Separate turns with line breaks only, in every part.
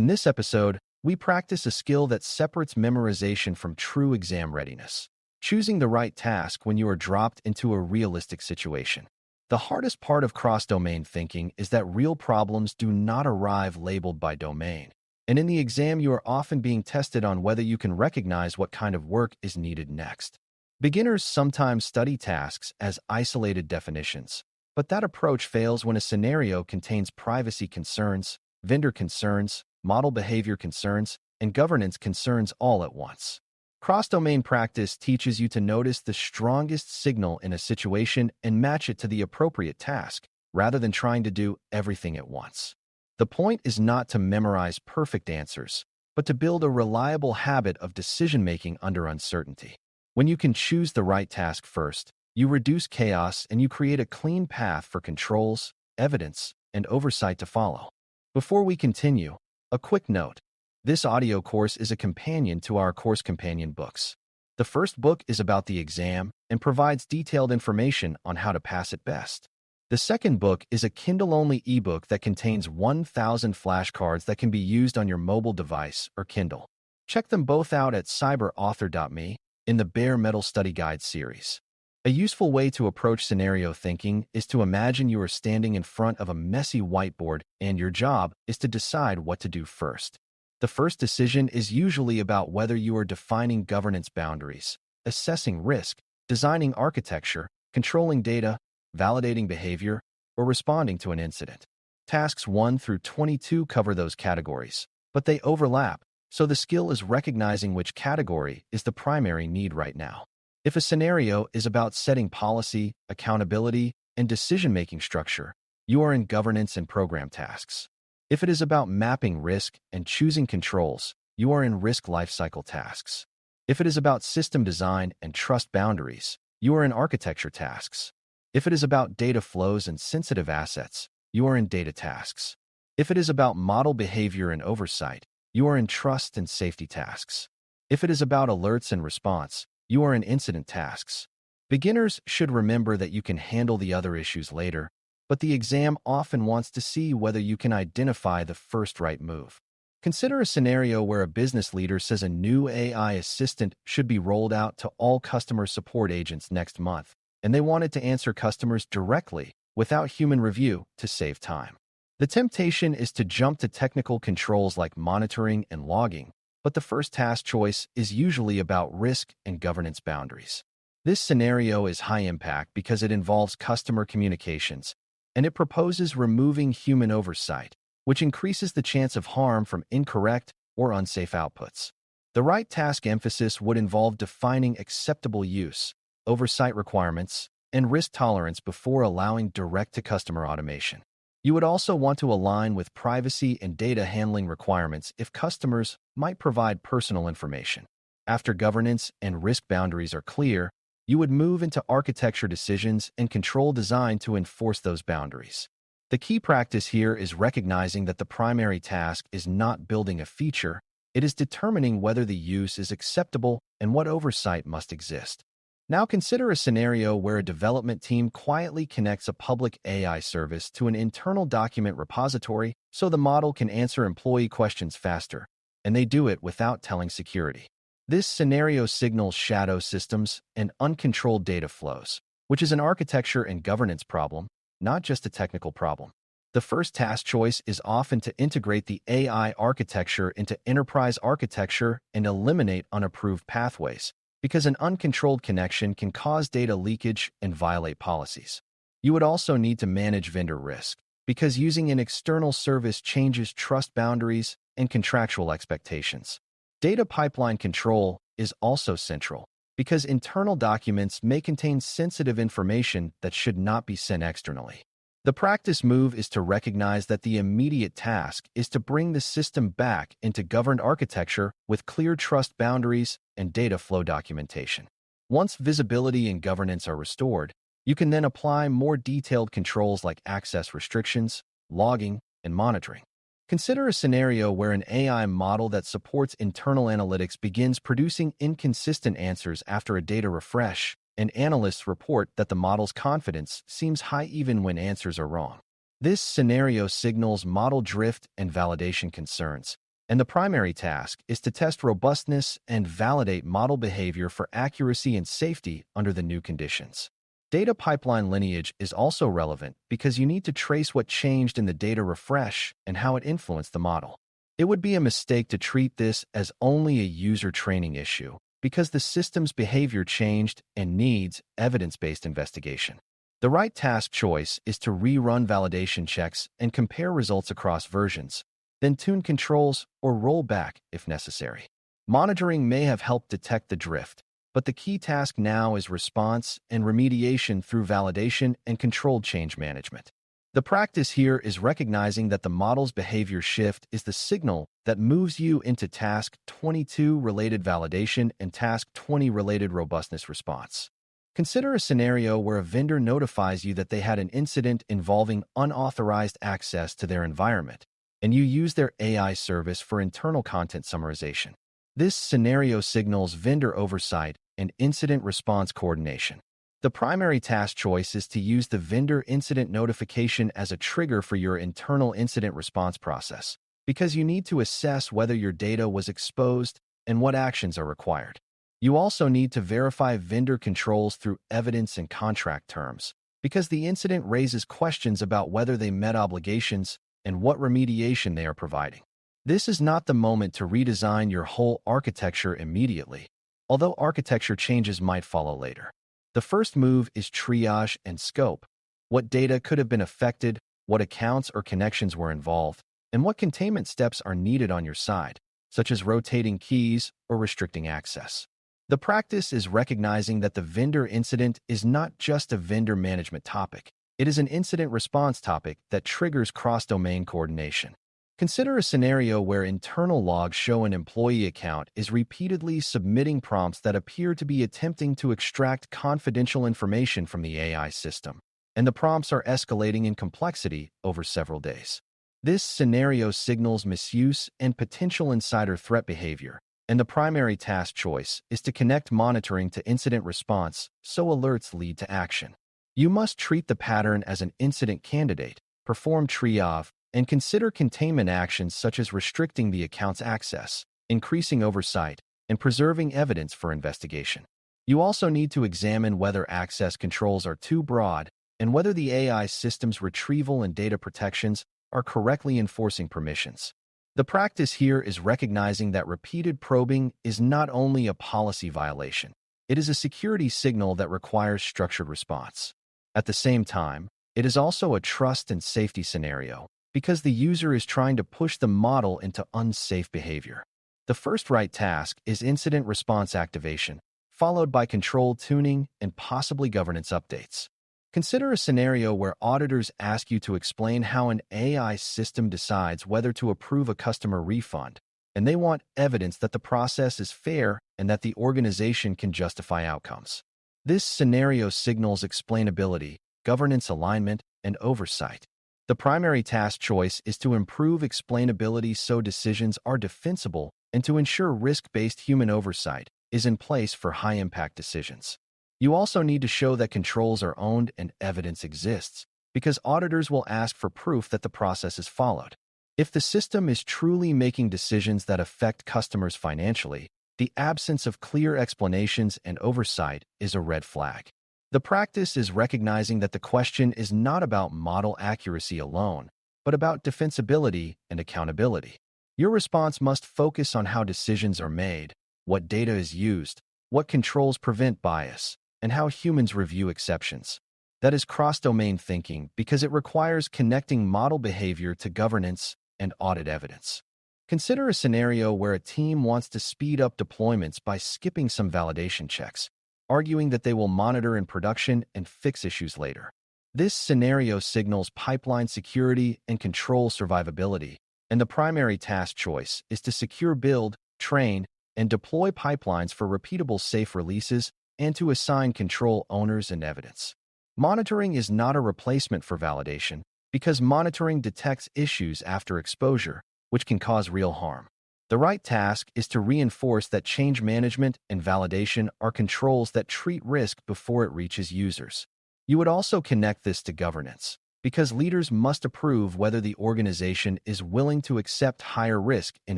In this episode, we practice a skill that separates memorization from true exam readiness, choosing the right task when you are dropped into a realistic situation. The hardest part of cross-domain thinking is that real problems do not arrive labeled by domain. And in the exam, you are often being tested on whether you can recognize what kind of work is needed next. Beginners sometimes study tasks as isolated definitions, but that approach fails when a scenario contains privacy concerns, vendor concerns, model behavior concerns, and governance concerns all at once. Cross-domain practice teaches you to notice the strongest signal in a situation and match it to the appropriate task, rather than trying to do everything at once. The point is not to memorize perfect answers, but to build a reliable habit of decision-making under uncertainty. When you can choose the right task first, you reduce chaos and you create a clean path for controls, evidence, and oversight to follow. Before we continue, a quick note. This audio course is a companion to our course companion books. The first book is about the exam and provides detailed information on how to pass it best. The second book is a Kindle-only ebook that contains 1,000 flashcards that can be used on your mobile device or Kindle. Check them both out at cyber.author.me in the Bare Metal Study Guide series. A useful way to approach scenario thinking is to imagine you are standing in front of a messy whiteboard and your job is to decide what to do first. The first decision is usually about whether you are defining governance boundaries, assessing risk, designing architecture, controlling data, validating behavior, or responding to an incident. Tasks 1 through 22 cover those categories, but they overlap, so the skill is recognizing which category is the primary need right now. If a scenario is about setting policy, accountability, and decision-making structure, you are in governance and program tasks. If it is about mapping risk and choosing controls, you are in risk lifecycle tasks. If it is about system design and trust boundaries, you are in architecture tasks. If it is about data flows and sensitive assets, you are in data tasks. If it is about model behavior and oversight, you are in trust and safety tasks. If it is about alerts and response, you are in incident tasks. Beginners should remember that you can handle the other issues later, but the exam often wants to see whether you can identify the first right move. Consider a scenario where a business leader says a new AI assistant should be rolled out to all customer support agents next month, and they wanted to answer customers directly without human review to save time. The temptation is to jump to technical controls like monitoring and logging, but the first task choice is usually about risk and governance boundaries. This scenario is high impact because it involves customer communications, and it proposes removing human oversight, which increases the chance of harm from incorrect or unsafe outputs. The right task emphasis would involve defining acceptable use, oversight requirements, and risk tolerance before allowing direct-to-customer automation. You would also want to align with privacy and data handling requirements if customers might provide personal information. After governance and risk boundaries are clear, you would move into architecture decisions and control design to enforce those boundaries. The key practice here is recognizing that the primary task is not building a feature, it is determining whether the use is acceptable and what oversight must exist. Now consider a scenario where a development team quietly connects a public AI service to an internal document repository so the model can answer employee questions faster, and they do it without telling security. This scenario signals shadow systems and uncontrolled data flows, which is an architecture and governance problem, not just a technical problem. The first task choice is often to integrate the AI architecture into enterprise architecture and eliminate unapproved pathways, because an uncontrolled connection can cause data leakage and violate policies. You would also need to manage vendor risk, because using an external service changes trust boundaries and contractual expectations. Data pipeline control is also central, because internal documents may contain sensitive information that should not be sent externally. The practice move is to recognize that the immediate task is to bring the system back into governed architecture with clear trust boundaries and data flow documentation. Once visibility and governance are restored, you can then apply more detailed controls like access restrictions, logging, and monitoring. Consider a scenario where an AI model that supports internal analytics begins producing inconsistent answers after a data refresh, and analysts report that the model's confidence seems high even when answers are wrong. This scenario signals model drift and validation concerns, And the primary task is to test robustness and validate model behavior for accuracy and safety under the new conditions. Data pipeline lineage is also relevant because you need to trace what changed in the data refresh and how it influenced the model. It would be a mistake to treat this as only a user training issue because the system's behavior changed and needs evidence-based investigation. The right task choice is to rerun validation checks and compare results across versions, then tune controls or roll back if necessary. Monitoring may have helped detect the drift, but the key task now is response and remediation through validation and controlled change management. The practice here is recognizing that the model's behavior shift is the signal that moves you into Task 22 related validation and Task 20 related robustness response. Consider a scenario where a vendor notifies you that they had an incident involving unauthorized access to their environment, and you use their AI service for internal content summarization. This scenario signals vendor oversight and incident response coordination. The primary task choice is to use the vendor incident notification as a trigger for your internal incident response process, because you need to assess whether your data was exposed and what actions are required. You also need to verify vendor controls through evidence and contract terms, because the incident raises questions about whether they met obligations and what remediation they are providing. This is not the moment to redesign your whole architecture immediately, although architecture changes might follow later. The first move is triage and scope. What data could have been affected, what accounts or connections were involved, and what containment steps are needed on your side, such as rotating keys or restricting access. The practice is recognizing that the vendor incident is not just a vendor management topic. It is an incident response topic that triggers cross-domain coordination. Consider a scenario where internal logs show an employee account is repeatedly submitting prompts that appear to be attempting to extract confidential information from the AI system, and the prompts are escalating in complexity over several days. This scenario signals misuse and potential insider threat behavior, and the primary task choice is to connect monitoring to incident response so alerts lead to action. You must treat the pattern as an incident candidate, perform triage, and consider containment actions such as restricting the account's access, increasing oversight, and preserving evidence for investigation. You also need to examine whether access controls are too broad and whether the AI system's retrieval and data protections are correctly enforcing permissions. The practice here is recognizing that repeated probing is not only a policy violation, it is a security signal that requires structured response. At the same time, it is also a trust and safety scenario, because the user is trying to push the model into unsafe behavior. The first right task is incident response activation, followed by control tuning and possibly governance updates. Consider a scenario where auditors ask you to explain how an AI system decides whether to approve a customer refund, and they want evidence that the process is fair and that the organization can justify outcomes. This scenario signals explainability, governance alignment, and oversight. The primary task choice is to improve explainability so decisions are defensible and to ensure risk-based human oversight is in place for high-impact decisions. You also need to show that controls are owned and evidence exists, because auditors will ask for proof that the process is followed. If the system is truly making decisions that affect customers financially, the absence of clear explanations and oversight is a red flag. The practice is recognizing that the question is not about model accuracy alone, but about defensibility and accountability. Your response must focus on how decisions are made, what data is used, what controls prevent bias, and how humans review exceptions. That is cross-domain thinking because it requires connecting model behavior to governance and audit evidence. Consider a scenario where a team wants to speed up deployments by skipping some validation checks, arguing that they will monitor in production and fix issues later. This scenario signals pipeline security and control survivability, and the primary task choice is to secure build, train, and deploy pipelines for repeatable safe releases and to assign control owners and evidence. Monitoring is not a replacement for validation because monitoring detects issues after exposure, which can cause real harm. The right task is to reinforce that change management and validation are controls that treat risk before it reaches users. You would also connect this to governance. because leaders must approve whether the organization is willing to accept higher risk in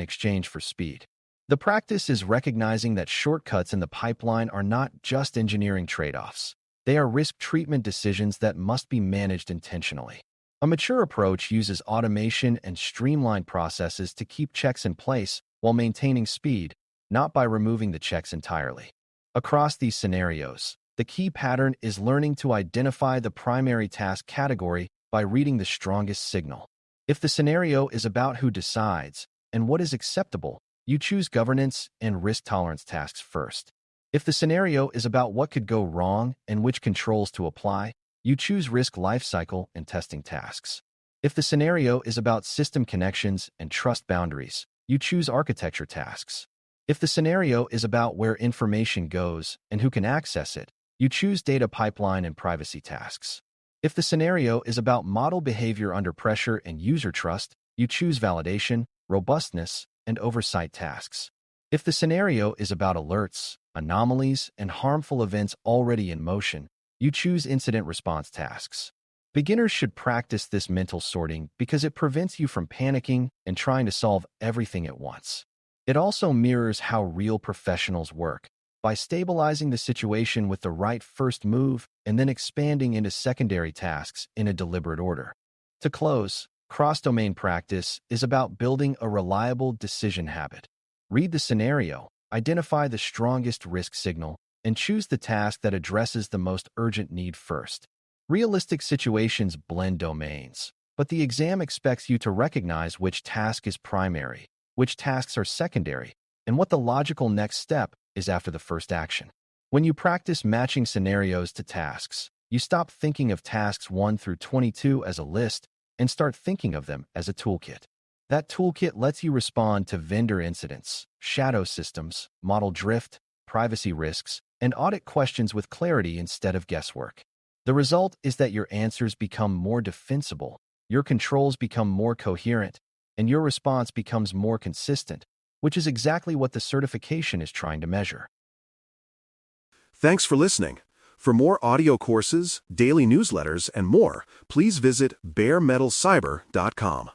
exchange for speed. The practice is recognizing that shortcuts in the pipeline are not just engineering trade-offs. They are risk treatment decisions that must be managed intentionally. A mature approach uses automation and streamlined processes to keep checks in place while maintaining speed, not by removing the checks entirely. Across these scenarios, the key pattern is learning to identify the primary task category by reading the strongest signal. If the scenario is about who decides and what is acceptable, you choose governance and risk tolerance tasks first. If the scenario is about what could go wrong and which controls to apply, you choose risk lifecycle and testing tasks. If the scenario is about system connections and trust boundaries, you choose architecture tasks. If the scenario is about where information goes and who can access it, you choose data pipeline and privacy tasks. If the scenario is about model behavior under pressure and user trust, you choose validation, robustness, and oversight tasks. If the scenario is about alerts, anomalies, and harmful events already in motion, you choose incident response tasks. Beginners should practice this mental sorting because it prevents you from panicking and trying to solve everything at once. It also mirrors how real professionals work, by stabilizing the situation with the right first move and then expanding into secondary tasks in a deliberate order. To close, cross-domain practice is about building a reliable decision habit. Read the scenario, identify the strongest risk signal, and choose the task that addresses the most urgent need first. Realistic situations blend domains, but the exam expects you to recognize which task is primary, which tasks are secondary, and what the logical next step is after the first action. When you practice matching scenarios to tasks, you stop thinking of tasks 1 through 22 as a list and start thinking of them as a toolkit. That toolkit lets you respond to vendor incidents, shadow systems, model drift, privacy risks, and audit questions with clarity instead of guesswork. The result is that your answers become more defensible, your controls become more coherent, and your response becomes more consistent, which is exactly what the certification is trying to measure.
Thanks for listening. For more audio courses, daily newsletters, and more, please visit baremetalcyber.com.